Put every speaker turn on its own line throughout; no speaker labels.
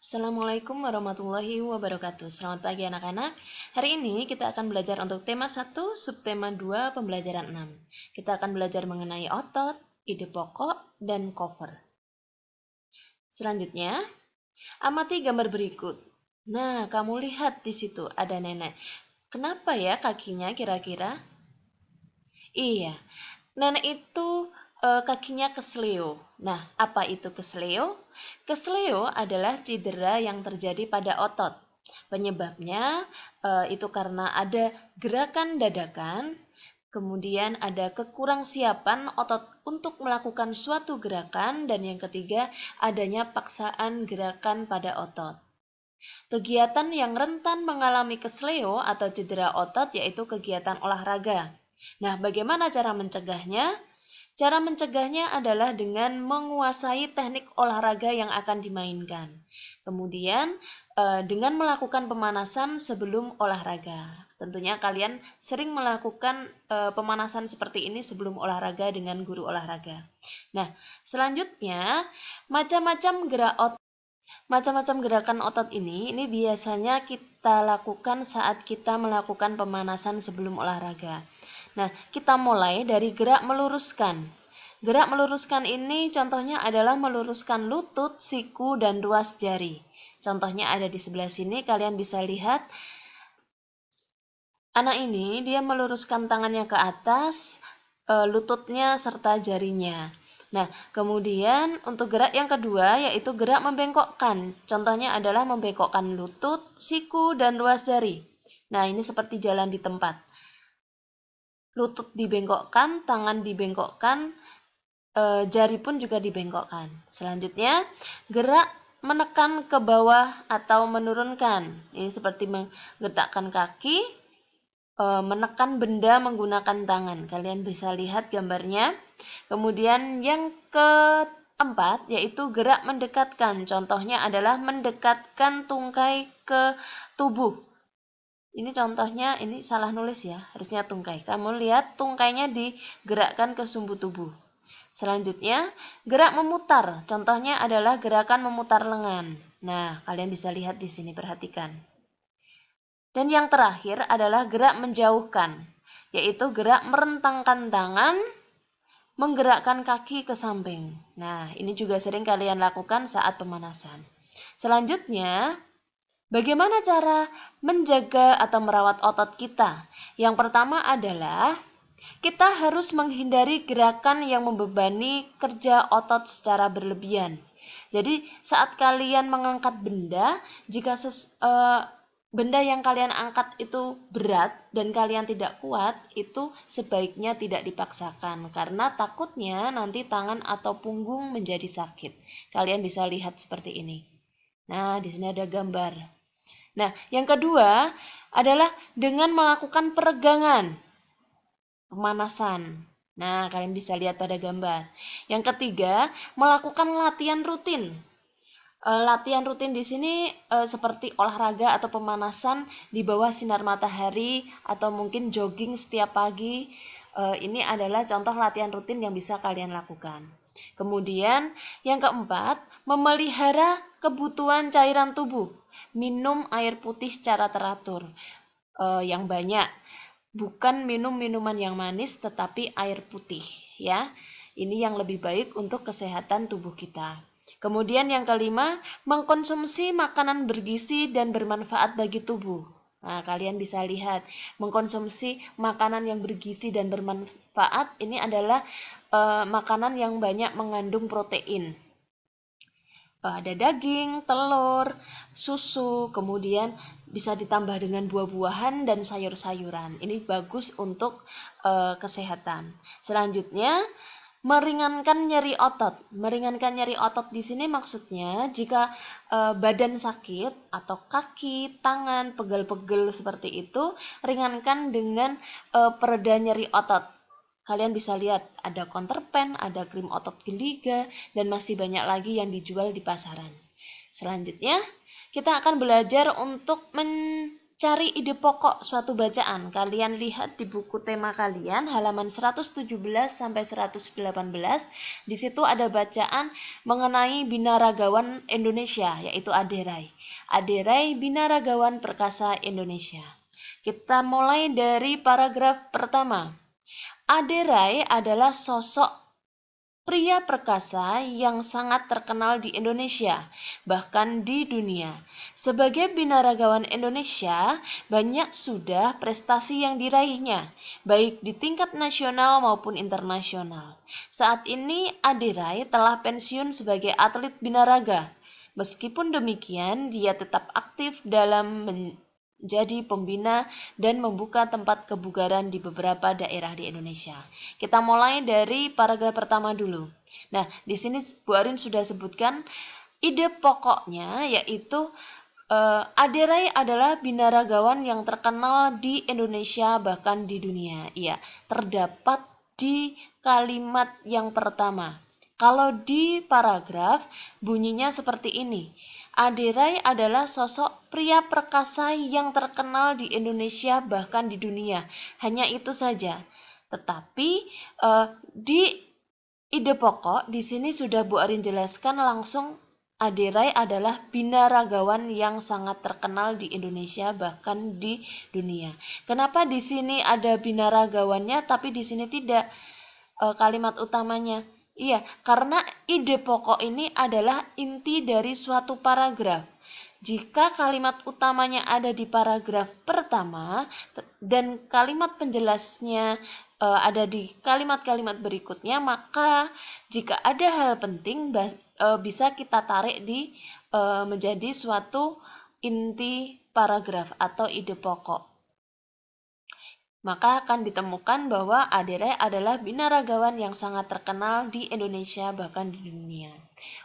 Assalamualaikum warahmatullahi wabarakatuh. Selamat pagi anak-anak. Hari ini kita akan belajar untuk tema 1, subtema 2, pembelajaran 6. Kita akan belajar mengenai otot, ide pokok, dan cover. Selanjutnya, amati gambar berikut. Nah, kamu lihat di situ ada nenek. Kenapa ya kakinya kira-kira? Iya, nenek itu kakinya kesleo. Nah, apa itu kesleo? Kesleo adalah cedera yang terjadi pada otot. Penyebabnya itu karena ada gerakan dadakan, kemudian ada kekurangsiapan otot untuk melakukan suatu gerakan, dan yang ketiga adanya paksaan gerakan pada otot. Kegiatan yang rentan mengalami kesleo atau cedera otot yaitu kegiatan olahraga. Nah, bagaimana cara mencegahnya? Cara mencegahnya adalah dengan menguasai teknik olahraga yang akan dimainkan. Kemudian, dengan melakukan pemanasan sebelum olahraga. Tentunya kalian sering melakukan pemanasan seperti ini sebelum olahraga dengan guru olahraga. Nah, selanjutnya, macam-macam gerakan otot ini biasanya kita lakukan saat kita melakukan pemanasan sebelum olahraga. Nah, kita mulai dari gerak meluruskan. Gerak meluruskan ini contohnya adalah meluruskan lutut, siku, dan ruas jari. Contohnya ada di sebelah sini, kalian bisa lihat. Anak ini dia meluruskan tangannya ke atas, lututnya serta jarinya. Nah, kemudian untuk gerak yang kedua yaitu gerak membengkokkan. Contohnya adalah membengkokkan lutut, siku, dan ruas jari. Nah, ini seperti jalan di tempat. Lutut dibengkokkan, tangan dibengkokkan, jari pun juga dibengkokkan. Selanjutnya, gerak menekan ke bawah atau menurunkan. Ini seperti menggerakkan kaki, menekan benda menggunakan tangan. Kalian bisa lihat gambarnya. Kemudian yang keempat yaitu gerak mendekatkan. Contohnya adalah mendekatkan tungkai ke tubuh. Ini contohnya, ini salah nulis ya, harusnya tungkai. Kamu lihat tungkainya digerakkan ke sumbu tubuh. Selanjutnya, gerak memutar. Contohnya adalah gerakan memutar lengan. Nah, kalian bisa lihat di sini, perhatikan. Dan yang terakhir adalah gerak menjauhkan, yaitu gerak merentangkan tangan, menggerakkan kaki ke samping. Nah, ini juga sering kalian lakukan saat pemanasan. Selanjutnya, bagaimana cara menjaga atau merawat otot kita? Yang pertama adalah kita harus menghindari gerakan yang membebani kerja otot secara berlebihan. Jadi, saat kalian mengangkat benda, jika benda yang kalian angkat itu berat dan kalian tidak kuat, itu sebaiknya tidak dipaksakan karena takutnya nanti tangan atau punggung menjadi sakit. Kalian bisa lihat seperti ini. Nah, di sini ada gambar. Nah, yang kedua adalah dengan melakukan peregangan, pemanasan. Nah, kalian bisa lihat pada gambar. Yang ketiga, melakukan latihan rutin. Latihan rutin di sini seperti olahraga atau pemanasan di bawah sinar matahari atau mungkin jogging setiap pagi. Ini adalah contoh latihan rutin yang bisa kalian lakukan. Kemudian yang keempat, memelihara kebutuhan cairan tubuh. Minum air putih secara teratur yang banyak. Bukan minum minuman yang manis tetapi air putih ya. Ini yang lebih baik untuk kesehatan tubuh kita. Kemudian yang kelima, mengkonsumsi makanan bergizi dan bermanfaat bagi tubuh. Nah, kalian bisa lihat, mengkonsumsi makanan yang bergizi dan bermanfaat ini adalah makanan yang banyak mengandung protein. Ada daging, telur, susu, kemudian bisa ditambah dengan buah-buahan dan sayur-sayuran. Ini bagus untuk kesehatan. Selanjutnya, meringankan nyeri otot. Meringankan nyeri otot di sini maksudnya jika badan sakit atau kaki, tangan pegel-pegel seperti itu, ringankan dengan pereda nyeri otot. Kalian bisa lihat ada counterpan, ada krim otot geliga, dan masih banyak lagi yang dijual di pasaran. Selanjutnya, kita akan belajar untuk cari ide pokok suatu bacaan. Kalian lihat di buku tema kalian halaman 117 sampai 118. Di situ ada bacaan mengenai binaragawan Indonesia, yaitu Aderai. Aderai Binaragawan Perkasa Indonesia. Kita mulai dari paragraf pertama. Aderai adalah sosok pria perkasa yang sangat terkenal di Indonesia, bahkan di dunia. Sebagai binaragawan Indonesia, banyak sudah prestasi yang diraihnya, baik di tingkat nasional maupun internasional. Saat ini Aderai telah pensiun sebagai atlet binaraga. Meskipun demikian, dia tetap aktif dalam menjadi pembina dan membuka tempat kebugaran di beberapa daerah di Indonesia. Kita mulai dari paragraf pertama dulu. Nah, di sini Bu Arin sudah sebutkan ide pokoknya, yaitu Aderai adalah binaragawan yang terkenal di Indonesia bahkan di dunia. Iya, terdapat di kalimat yang pertama. Kalau di paragraf bunyinya seperti ini. Aderai adalah sosok pria perkasa yang terkenal di Indonesia bahkan di dunia. Hanya itu saja. Tetapi di ide pokok di sini sudah Bu Arin jelaskan langsung. Aderai adalah binaragawan yang sangat terkenal di Indonesia bahkan di dunia. Kenapa di sini ada binaragawannya tapi di sini tidak kalimat utamanya? Iya, karena ide pokok ini adalah inti dari suatu paragraf. Jika kalimat utamanya ada di paragraf pertama dan kalimat penjelasnya ada di kalimat-kalimat berikutnya, maka jika ada hal penting bisa kita tarik di menjadi suatu inti paragraf atau ide pokok. Maka akan ditemukan bahwa Aderai adalah binaragawan yang sangat terkenal di Indonesia bahkan di dunia.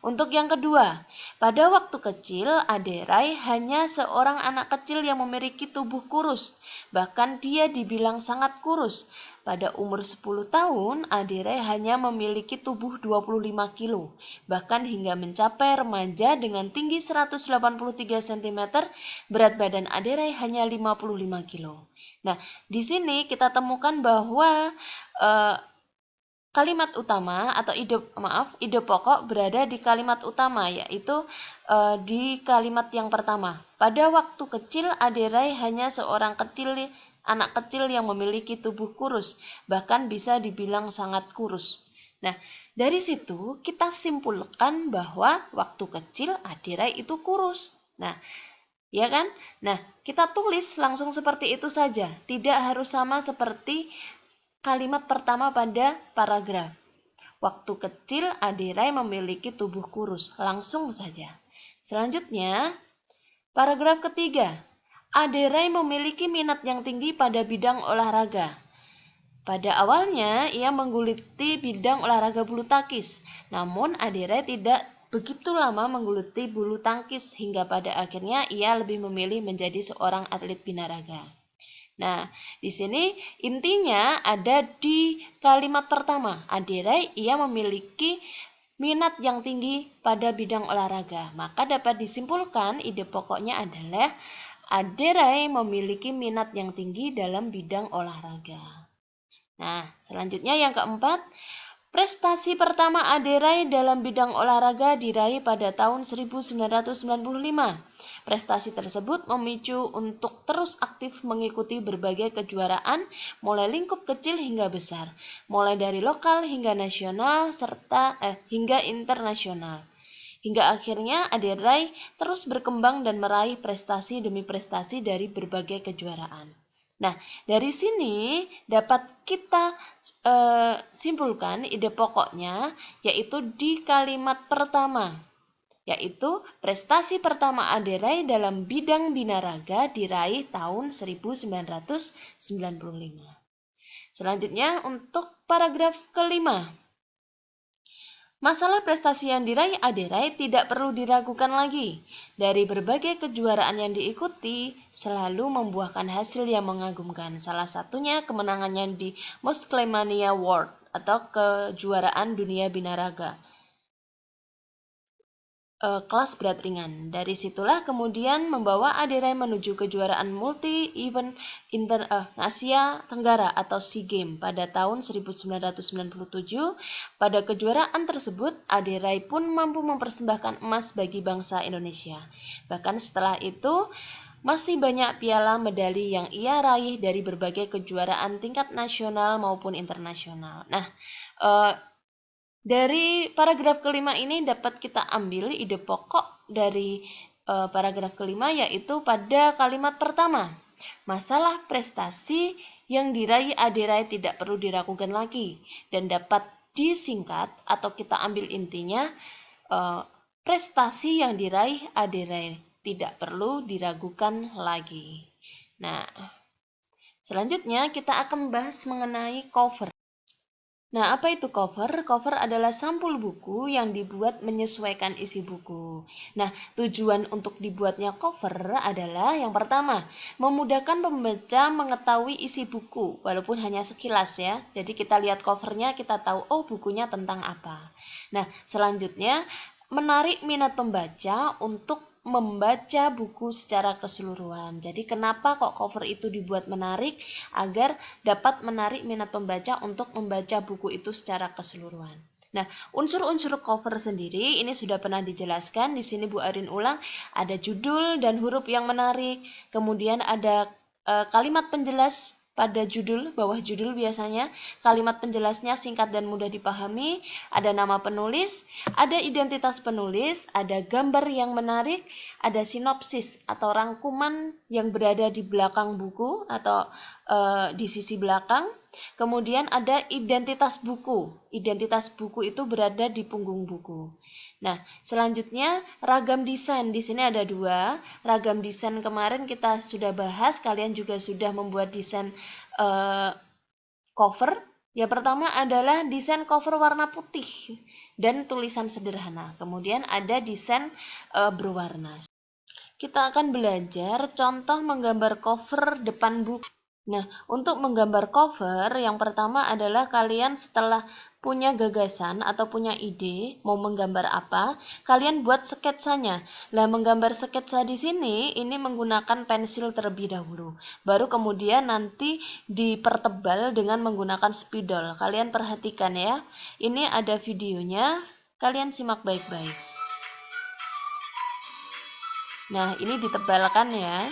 Untuk yang kedua, pada waktu kecil Aderai hanya seorang anak kecil yang memiliki tubuh kurus. Bahkan dia dibilang sangat kurus. Pada umur 10 tahun, Aderai hanya memiliki tubuh 25 kilo. Bahkan hingga mencapai remaja dengan tinggi 183 cm, berat badan Aderai hanya 55 kilo. Nah, di sini kita temukan bahwa kalimat utama atau ide pokok berada di kalimat utama, yaitu di kalimat yang pertama. Pada waktu kecil Aderai hanya seorang anak kecil yang memiliki tubuh kurus, bahkan bisa dibilang sangat kurus. Nah, dari situ kita simpulkan bahwa waktu kecil Aderai itu kurus. Nah, ya kan? Nah, kita tulis langsung seperti itu saja. Tidak harus sama seperti kalimat pertama pada paragraf. Waktu kecil Aderai memiliki tubuh kurus. Langsung saja. Selanjutnya, paragraf ketiga. Aderai memiliki minat yang tinggi pada bidang olahraga. Pada awalnya, ia menggeluti bidang olahraga bulu tangkis. Namun, Aderai tidak begitu lama menggeluti bulu tangkis hingga pada akhirnya ia lebih memilih menjadi seorang atlet binaraga. Nah, di sini intinya ada di kalimat pertama. Aderai ia memiliki minat yang tinggi pada bidang olahraga. Maka dapat disimpulkan ide pokoknya adalah Aderai memiliki minat yang tinggi dalam bidang olahraga. Nah, selanjutnya yang keempat, prestasi pertama Aderai dalam bidang olahraga diraih pada tahun 1995. Prestasi tersebut memicu untuk terus aktif mengikuti berbagai kejuaraan, mulai lingkup kecil hingga besar, mulai dari lokal hingga nasional serta hingga internasional. Hingga akhirnya Aderai terus berkembang dan meraih prestasi demi prestasi dari berbagai kejuaraan. Nah, dari sini dapat kita simpulkan ide pokoknya, yaitu di kalimat pertama, yaitu prestasi pertama Aderai dalam bidang binaraga diraih tahun 1995. Selanjutnya untuk paragraf kelima. Masalah prestasi yang diraih Aderai tidak perlu diragukan lagi. Dari berbagai kejuaraan yang diikuti, selalu membuahkan hasil yang mengagumkan. Salah satunya kemenangannya di Musclemania World atau kejuaraan dunia binaraga. kelas berat ringan. Dari situlah kemudian membawa Aderai menuju kejuaraan multi-event Asia Tenggara atau SEA Games pada tahun 1997. Pada kejuaraan tersebut, Aderai pun mampu mempersembahkan emas bagi bangsa Indonesia. Bahkan setelah itu, masih banyak piala medali yang ia raih dari berbagai kejuaraan tingkat nasional maupun internasional. Nah, dari paragraf kelima ini dapat kita ambil ide pokok dari paragraf kelima, yaitu pada kalimat pertama. Masalah prestasi yang diraih Aderai tidak perlu diragukan lagi dan dapat disingkat atau kita ambil intinya, prestasi yang diraih Aderai tidak perlu diragukan lagi. Nah, selanjutnya kita akan membahas mengenai cover. Nah, apa itu cover? Cover adalah sampul buku yang dibuat menyesuaikan isi buku. Nah, tujuan untuk dibuatnya cover adalah yang pertama, memudahkan pembaca mengetahui isi buku, walaupun hanya sekilas ya. Jadi kita lihat covernya, kita tahu, oh bukunya tentang apa. Nah, selanjutnya, menarik minat pembaca untuk membaca buku secara keseluruhan. Jadi kenapa kok cover itu dibuat menarik? Agar dapat menarik minat pembaca untuk membaca buku itu secara keseluruhan. Nah, unsur-unsur cover sendiri ini sudah pernah dijelaskan. Di sini Bu Arin ulang, ada judul dan huruf yang menarik. Kemudian ada kalimat penjelas pada judul, bawah judul biasanya. Kalimat penjelasnya singkat dan mudah dipahami. Ada nama penulis, ada identitas penulis, ada gambar yang menarik, ada sinopsis atau rangkuman yang berada di belakang buku atau di sisi belakang. Kemudian ada identitas buku. Identitas buku itu berada di punggung buku. Nah, selanjutnya ragam desain. Di sini ada dua. Ragam desain kemarin kita sudah bahas. Kalian juga sudah membuat desain cover. Yang pertama adalah desain cover warna putih dan tulisan sederhana. Kemudian ada desain berwarna. Kita akan belajar contoh menggambar cover depan buku. Nah, untuk menggambar cover, yang pertama adalah kalian setelah punya gagasan atau punya ide mau menggambar apa, kalian buat sketsanya. Nah, menggambar sketsa di sini ini menggunakan pensil terlebih dahulu. Baru kemudian nanti dipertebal dengan menggunakan spidol. Kalian perhatikan ya. Ini ada videonya, kalian simak baik-baik. Nah, ini ditebalkan ya.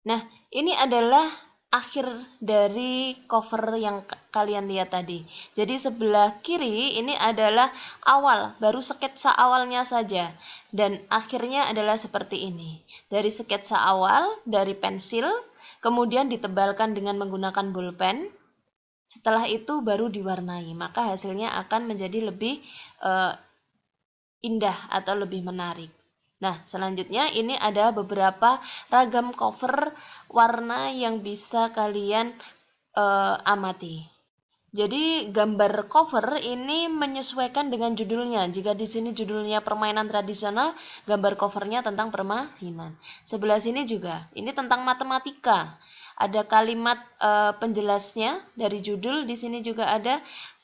Nah, ini adalah akhir dari cover yang kalian lihat tadi. Jadi sebelah kiri ini adalah awal, baru sketsa awalnya saja. Dan akhirnya adalah seperti ini. Dari sketsa awal, dari pensil, kemudian ditebalkan dengan menggunakan bolpen. Setelah itu baru diwarnai, maka hasilnya akan menjadi lebih indah atau lebih menarik. Nah, selanjutnya ini ada beberapa ragam cover warna yang bisa kalian amati. Jadi gambar cover ini menyesuaikan dengan judulnya. Jika di sini judulnya permainan tradisional, gambar covernya tentang permainan. Sebelah sini juga, ini tentang matematika. Ada kalimat penjelasnya dari judul. Di sini juga ada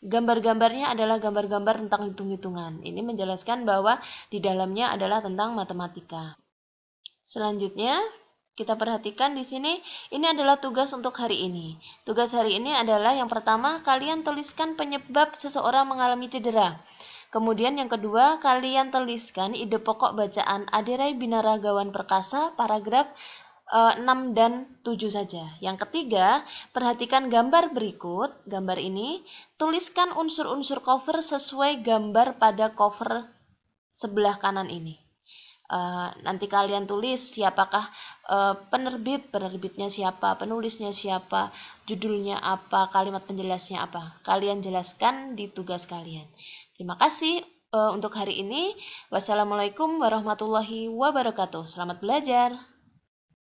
gambar-gambarnya adalah gambar-gambar tentang hitung-hitungan. Ini menjelaskan bahwa di dalamnya adalah tentang matematika. Selanjutnya, kita perhatikan di sini, ini adalah tugas untuk hari ini. Tugas hari ini adalah yang pertama, kalian tuliskan penyebab seseorang mengalami cedera. Kemudian yang kedua, kalian tuliskan ide pokok bacaan Aderai Binaragawan Perkasa, paragraf 6 dan 7 saja. Yang ketiga, perhatikan gambar berikut. Gambar ini, tuliskan unsur-unsur cover sesuai gambar pada cover sebelah kanan ini. Nanti kalian tulis siapakah penerbitnya siapa, penulisnya siapa, judulnya apa, kalimat penjelasnya apa. Kalian jelaskan di tugas kalian. Terima kasih untuk hari ini. Wassalamualaikum warahmatullahi wabarakatuh. Selamat belajar.